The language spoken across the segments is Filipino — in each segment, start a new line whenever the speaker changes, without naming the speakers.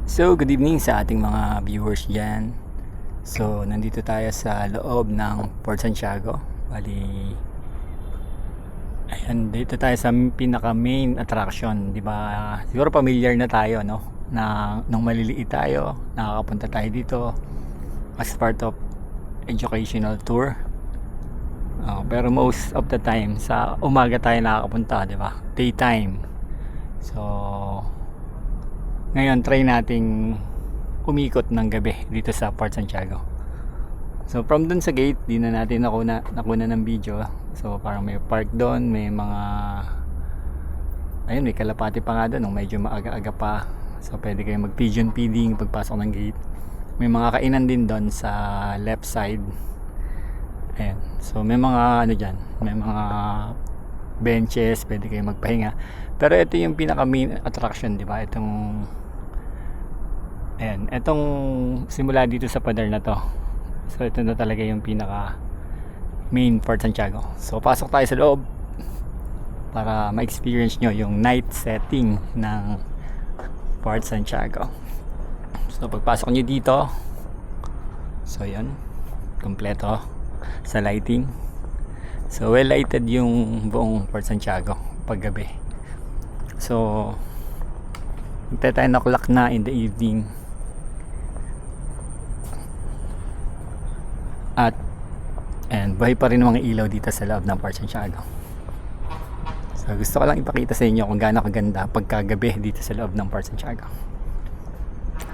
So, good evening sa ating mga viewers dyan. So, nandito tayo sa loob ng Port Santiago. Bali, ayan, dito tayo sa pinaka main attraction, di ba? Siguro familiar na tayo, no? Na nung maliliit tayo, nakakapunta tayo dito as part of educational tour. Pero most of the time, sa umaga tayo nakakapunta, di ba? Daytime. So, ngayon try nating umikot ng gabi dito sa Port Santiago. So from dun sa gate, di na natin nakuna ng video. So parang may park doon, may mga ayun, may kalapati pa nga doon nung medyo maaga-aga pa. So pwede kayo mag pigeon feeding pagpasok ng gate. May mga kainan din doon sa left side. Ayan. So may mga ano diyan, may mga benches, pwede kayo magpahinga. Pero ito yung pinaka main attraction, di ba? Etong simula dito sa pader na to. So ito na talaga yung pinaka main Port Santiago. So pasok tayo sa loob para ma-experience nyo yung night setting ng Port Santiago. So pagpasok nyo dito, so yun, kompleto sa lighting. So well lighted yung buong Port Santiago paggabi. So magta 10 o'clock na in the evening. And buhay pa rin mga ilaw dito sa loob ng Port Santiago. So gusto ko lang ipakita sa inyo kung gaano kaganda pagkagabi dito sa loob ng Port Santiago.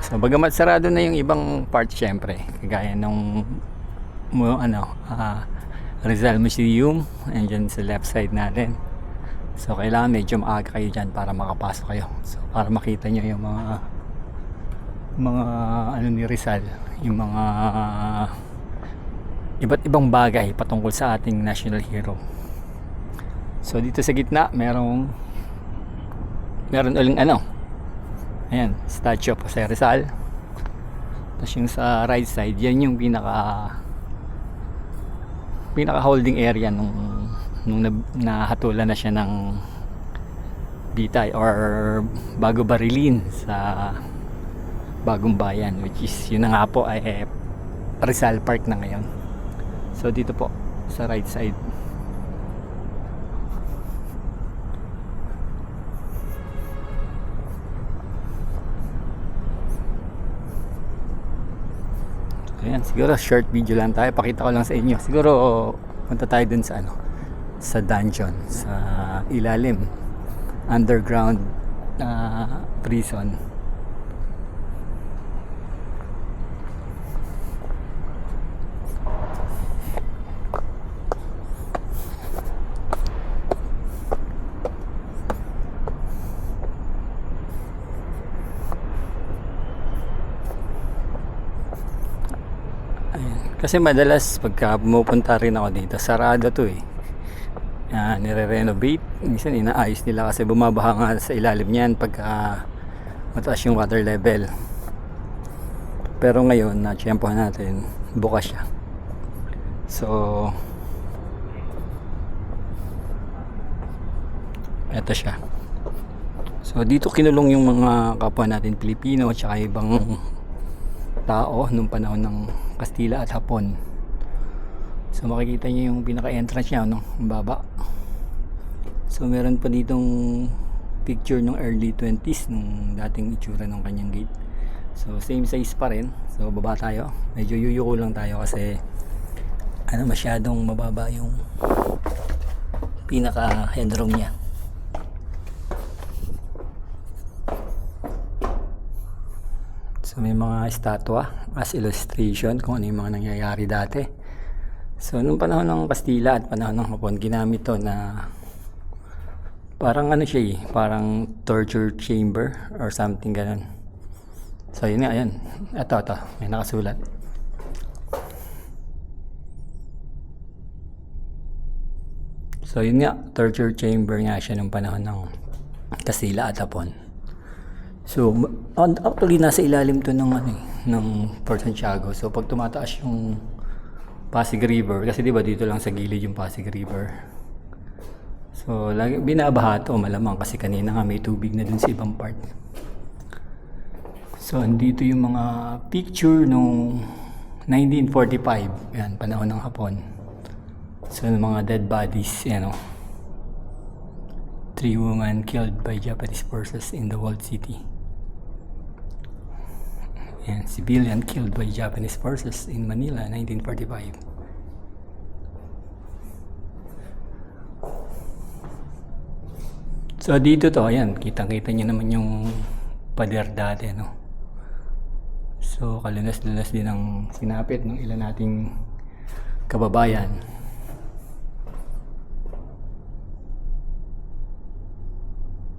So bagamat sarado na yung ibang part, syempre kagaya nung Rizal Museum, andyan sa left side natin. So kailangan medyo maaga kayo dyan para makapasok kayo. So para makita nyo yung mga ano ni Rizal, yung mga iba't ibang bagay patungkol sa ating national hero. So dito sa gitna meron uling ayan, statue of Jose Rizal. Tapos yung sa right side, yan yung pinaka holding area nung nahatulan na siya ng bitay or bago barilin sa Bagong Bayan, which is yun na nga po ay Rizal Park na ngayon. So dito po sa right side. Ayan, siguro short video lang tayo. Pakita ko lang sa inyo. Siguro punta tayo dun sa sa dungeon, sa ilalim, underground prison. Kasi madalas pagka pumupunta rin ako dito, sarado to eh. Nire-renovate. Minsan inaayos nila kasi bumabaha nga sa ilalim niyan pagka mataas yung water level. Pero ngayon, na-tiyempohan natin, bukas siya. So, eto siya. So, dito kinulong yung mga kapwa natin Pilipino at saka ibang tao nung panahon ng Kastila at Hapon. So makikita niyo yung pinaka-entrance niya, no? Ang baba. So meron pa ditong picture ng early 20s nung dating itsura ng kanyang gate. So same size pa rin. So baba tayo. Medyo yuyuko lang tayo kasi masyadong mababa yung pinaka-headroom niya. So may mga estatwa as illustration kung ano yung mga nangyayari dati. So nung panahon ng Kastila at panahon ng Hapon, ginamit to na parang siya parang torture chamber or something ganun. So yun nga, ayan. Ito, may nakasulat. So yun nga, torture chamber nga siya nung panahon ng Kastila at Hapon. So actually nasa ilalim to ng Port Santiago. So pag tumataas yung Pasig River, kasi diba dito lang sa gilid yung Pasig River, so lagi binabaha to malamang kasi kanina nga may tubig na dun sa ibang part. So So, andito yung mga picture nung 1945. Yan, panahon ng Hapon. So, yung mga dead bodies, yan o. 3 women killed by Japanese forces in the walled city. Yan, civilian killed by Japanese forces in Manila, 1945. So dito to, ayan, kitang-kita nyo naman yung pader dati, no? So kalunas-lunas din ang sinapit ng ilan nating kababayan.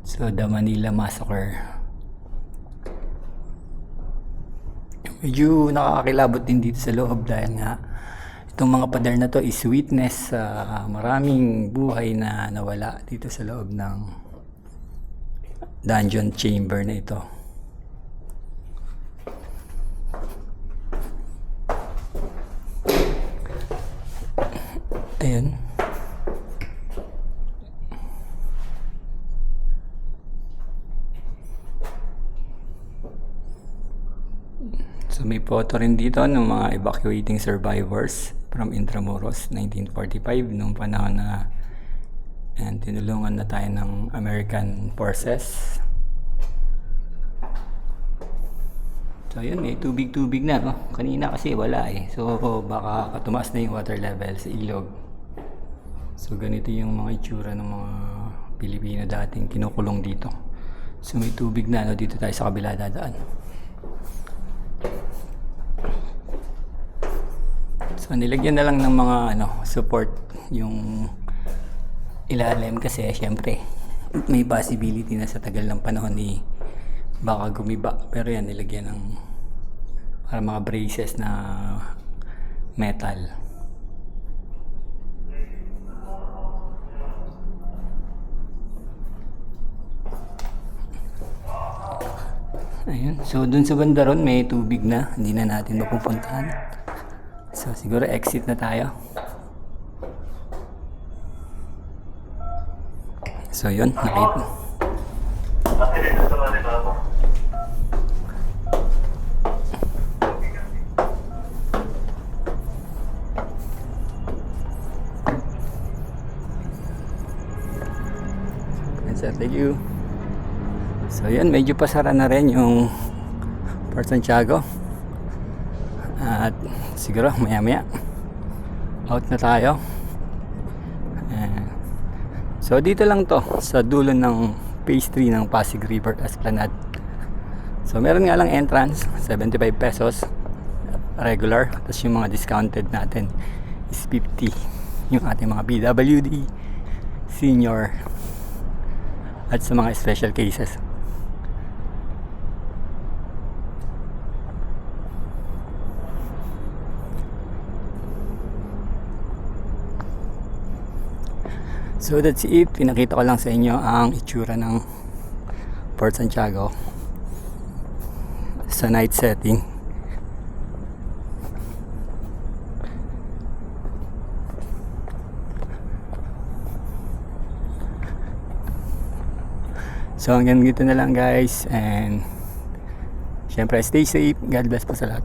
So the Manila Massacre. Medyo nakakakilabot din dito sa loob dahil nga itong mga pader na to is witness sa maraming buhay na nawala dito sa loob ng dungeon chamber na ito. Ayun. So may photo rin dito ng mga evacuating survivors from Intramuros 1945 nung panahon na and tinulungan na tayo ng American forces. So yun, may tubig-tubig na, no? Kanina kasi wala eh. So baka tumaas na yung water level sa ilog. So ganito yung mga itsura ng mga Pilipino dating kinukulong dito. So may tubig na, no? Dito tayo sa kabila dadaan. So nilagyan na lang ng mga support yung ilalim kasi syempre may possibility na sa tagal ng panahon ni baka gumiba, pero yan nilagyan ng para mga braces na metal. Ayun, so dun sa banda ron may tubig na, hindi na natin mapupuntahan, so siguro exit na tayo. So yun, nakita. Thank you. So yun, medyo pasara na rin yung Port Santiago. At siguro maya-maya out na tayo. So dito lang to sa dulo ng phase 3 ng Pasig River Esplanade. So meron nga lang entrance 75 pesos regular, tapos yung mga discounted natin is 50 yung ating mga PWD, senior at sa mga special cases. So that's it. Pinakita ko lang sa inyo ang itsura ng Port Santiago sa night setting. So hanggang dito na lang guys, and syempre stay safe. God bless po sa lahat.